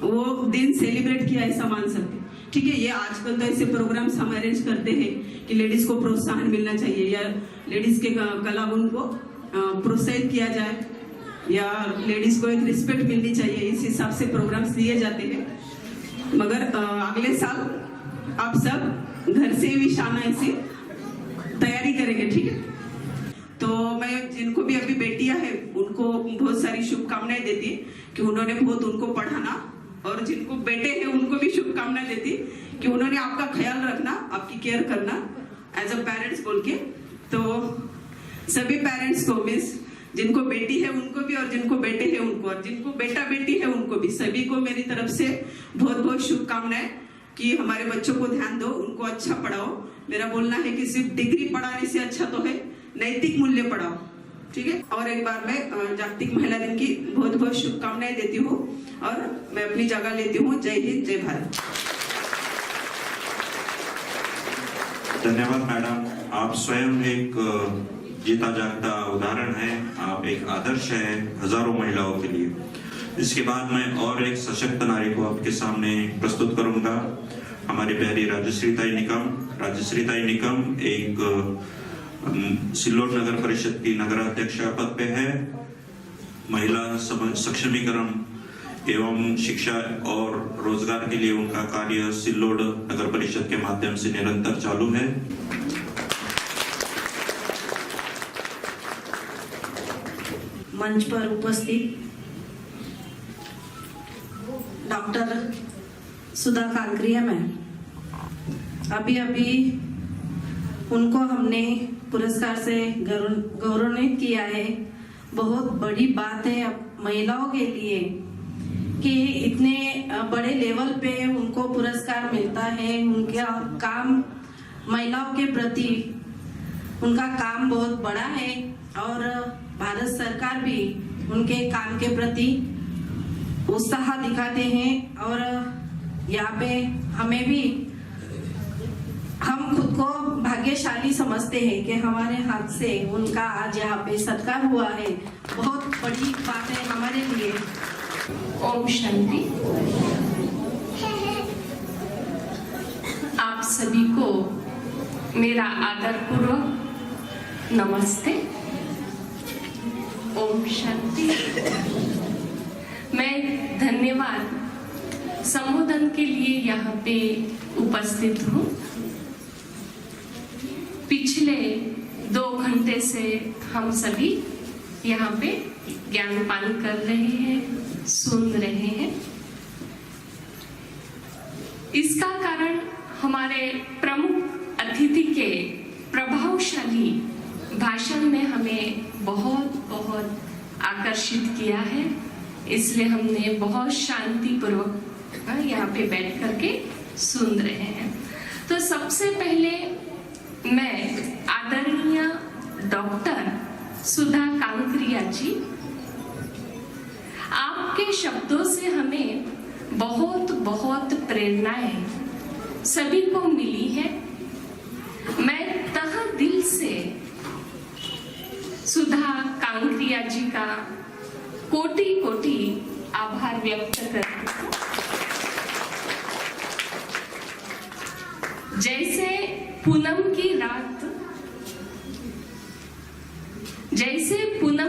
वो दिन सेलिब्रेट किया ऐसा मान सकते। ठीक है, ये आजकल तो ऐसे प्रोग्राम्स हम अरेंज करते हैं कि लेडीज को प्रोत्साहन मिलना चाहिए या लेडीज के कलागुण को प्रोत्साहित किया जाए या लेडीज को एक रिस्पेक्ट मिलनी चाहिए, इस हिसाब से प्रोग्राम्स लिए जाते हैं। मगर अगले साल आप सब घर से विश आना ऐसी तैयारी करेंगे, ठीक है? तो मैं जिनको भी अभी बेटियां हैं उनको बहुत सारी शुभकामनाएं देती कि उन्होंने बहुत उनको पढ़ाना, और जिनको बेटे हैं उनको भी शुभकामनाएं देती कि उन्होंने आपका ख्याल रखना, आपकी केयर करना एज अ पेरेंट्स बोल के। तो सभी पेरेंट्स को मीन्स जिनको बेटी है उनको भी और जिनको बेटे हैं उनको और जिनको बेटा बेटी है उनको भी, सभी को मेरी तरफ से बहुत बहुत शुभकामनाएं कि हमारे बच्चों को ध्यान दो, उनको अच्छा पढ़ाओ। मेरा बोलना है कि सिर्फ डिग्री पढ़ाने से अच्छा तो है नैतिक मूल्य पढ़ाओ, ठीक है? और एक बार मैं जागतिक महिला दिन की बहुत बहुत शुभकामनाएं देती हूँ और मैं अपनी जगह लेती हूँ। जय हिंद, जय भारत। धन्यवाद मैडम, आप स्वयं एक जीता जागता उदाहरण है, आप एक आदर्श है हजारों महिलाओं के लिए। इसके बाद मैं और एक सशक्त नारी को आपके सामने प्रस्तुत करूंगा। हमारी प्यारी राजश्री ताई निकम एक सिल्लोड नगर परिषद की नगराध्यक्ष पद पे है। महिला सक्षमीकरण एवं शिक्षा और रोजगार के लिए उनका कार्य सिल्लोड नगर परिषद के माध्यम से निरंतर चालू है। मंच पर उपस्थित डॉक्टर सुधा कांकरिया मैम, अभी उनको हमने पुरस्कार से गौरवान्वित किया है। बहुत बड़ी बात है महिलाओं के लिए कि इतने बड़े लेवल पे उनको पुरस्कार मिलता है। उनका काम महिलाओं के प्रति उनका काम बहुत बड़ा है और भारत सरकार भी उनके काम के प्रति उत्साह दिखाते हैं। और यहाँ पे हमें भी हम खुद को भाग्यशाली समझते हैं कि हमारे हाथ से उनका आज यहाँ पे सत्कार हुआ है। बहुत बड़ी बात है हमारे लिए। ओम शांति। आप सभी को मेरा आदरपूर्वक नमस्ते। ओम शांति। मैं धन्यवाद संबोधन के लिए यहाँ पे उपस्थित हूँ। पिछले 2 घंटे से हम सभी यहाँ पे ज्ञान पान कर रहे हैं, सुन रहे हैं। इसका कारण हमारे प्रमुख अतिथि के प्रभावशाली भाषण ने हमें बहुत बहुत आकर्षित किया है। इसलिए हमने बहुत शांति पूर्वक यहाँ पे बैठ करके सुन रहे हैं। तो सबसे पहले मैं आदरणीय डॉक्टर सुधा कांकरिया जी, आपके शब्दों से हमें बहुत बहुत प्रेरणाएं सभी को मिली है। मैं तहे दिल से सुधा कांकरिया जी का कोटि कोटि आभार व्यक्त करती हूँ। जैसे पूनम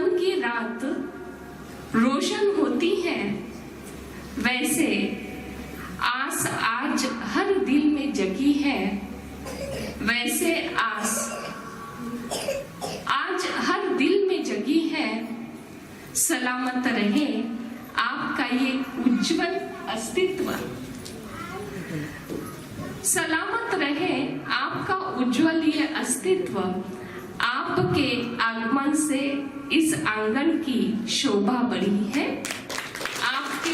की रात रोशन होती है, वैसे आस आज हर दिल में जगी है। वैसे आस आज हर दिल में जगी है। सलामत रहे आपका ये उज्जवल अस्तित्व। सलामत रहे आपका उज्जवल ये अस्तित्व। आपके आगमन से इस आंगन की शोभा बढ़ी है। आपके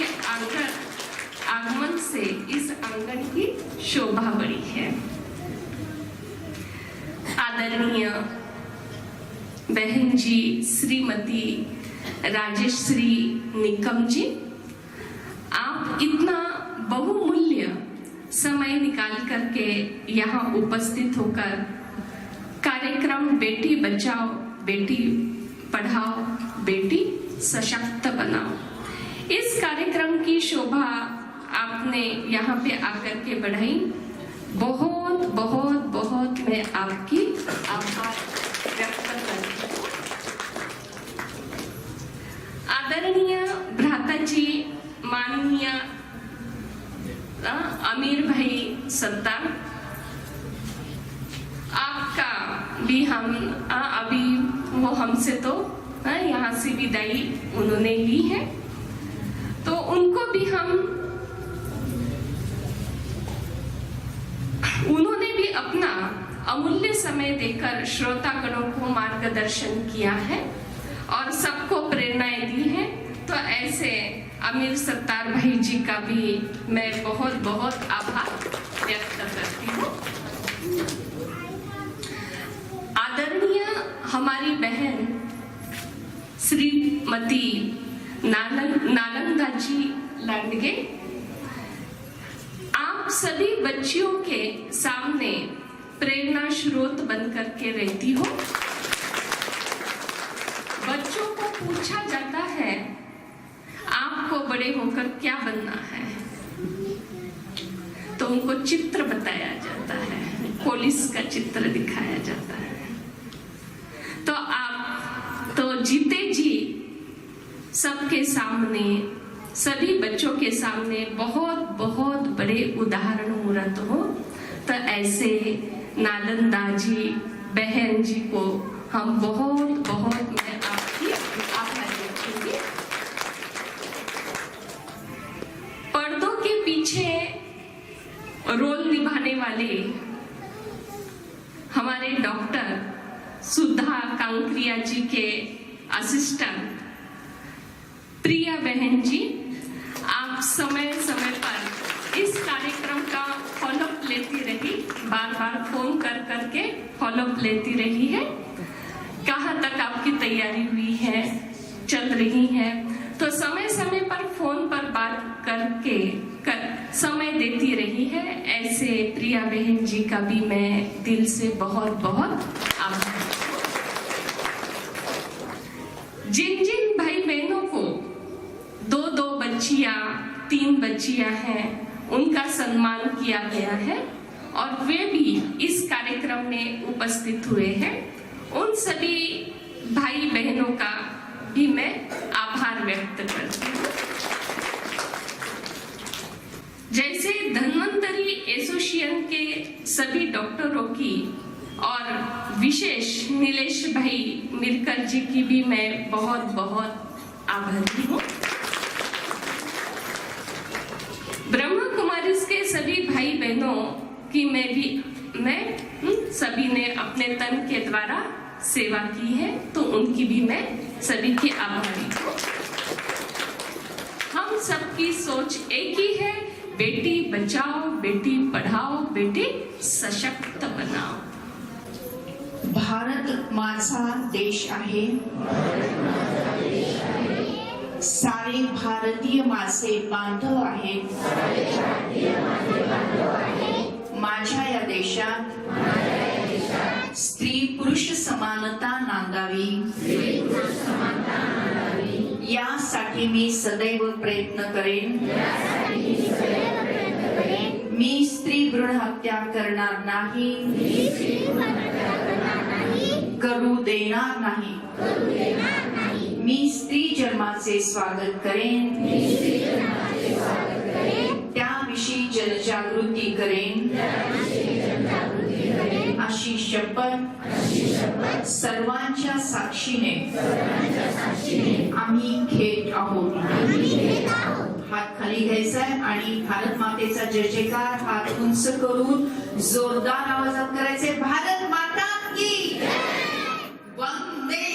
आगमन से इस आंगन की शोभा बढ़ी है। आदरणीय बहन जी श्रीमती राजेश्री निकम जी, आप इतना बहुमूल्य समय निकाल करके यहाँ उपस्थित होकर कार्यक्रम बेटी बचाओ बेटी पढ़ाओ बेटी सशक्त बनाओ, इस कार्यक्रम की शोभा आपने यहाँ पे आकर के बढ़ाई। बहुत बहुत बहुत मैं आपकी आभार व्यक्त करती हूँ। आदरणीय भ्राता जी माननीय अमीर भाई सत्तार, आपका भी हम अभी वो हमसे तो यहाँ से विदाई उन्होंने ली है, तो उनको भी उन्होंने भी अपना अमूल्य समय देकर श्रोतागणों को मार्गदर्शन किया है और सबको प्रेरणाएं दी है। तो ऐसे अमीर सत्तार भाई जी का भी मैं बहुत बहुत आभार व्यक्त करती हूँ। आदरणीय हमारी बहन श्रीमती नालंदा जी लांडगे, आप सभी बच्चियों के सामने प्रेरणा स्रोत बन करके रहती हो। बच्चों को पूछा जाता है आपको बड़े होकर क्या बनना है, तो उनको चित्र बताया जाता है, पुलिस का चित्र दिखाया जाता है। तो आप तो जीते जी सबके सामने, सभी बच्चों के सामने बहुत बहुत बड़े उदाहरण मूर्त हो। तो ऐसे नालंदा जी बहन जी को हम बहुत बहुत मैं आपकी आभार रखूंगी। पर्दों के पीछे रोल निभाने वाले हमारे डॉक्टर सुधा कांकरिया जी के असिस्टेंट प्रिया बहन जी, आप समय समय पर इस कार्यक्रम का फॉलोअप लेती रही, बार बार फोन कर करके फॉलोअप लेती रही है। कहाँ तक आपकी तैयारी हुई है, चल रही है, तो समय समय पर फोन पर बात करके समय देती रही है। ऐसे प्रिया बहन जी का भी मैं दिल से बहुत बहुत आभार। जिन जिन भाई बहनों को 2-2 बच्चियां 3 बच्चियां हैं, उनका सम्मान किया गया है और वे भी इस कार्यक्रम में उपस्थित हुए हैं, उन सभी भाई बहनों का भी मैं आभार व्यक्त करती हूँ। जैसे धन्वंतरी एसोसिएशन के सभी डॉक्टरों की और विशेष नीलेश भाई मिरकर जी की भी मैं बहुत बहुत आभारी हूँ। ब्रह्मा कुमारी के सभी भाई बहनों की मैं सभी ने अपने तन के द्वारा सेवा की है, तो उनकी भी मैं सभी के आभारी हूँ। हम सबकी सोच एक ही है, बेटी बचाओ, बेटी पढ़ाओ, बेटी सशक्त बनाओ। भारत माझा देश आहे, सारे भारतीय माझे बांधव आहेत। माझ्या या देशात स्त्री पुरुष समानता नांदावी, यासाठी मी सदैव प्रयत्न करेन। मी स्त्री भ्रूण हत्या करणार नाही, करू देणार नाही। मी स्त्री जन्माचे स्वागत करेन, त्याविषयी जनजागृती करेन, अशी शपथ सर्वांच्या साक्षीने आम्ही घेत आहोत। हात खाली घ्यायचा आहे आणि भारत मातेचा जय जयकार हात उंच करून जोरदार आवाजात करायचे। भारत माता की वंदे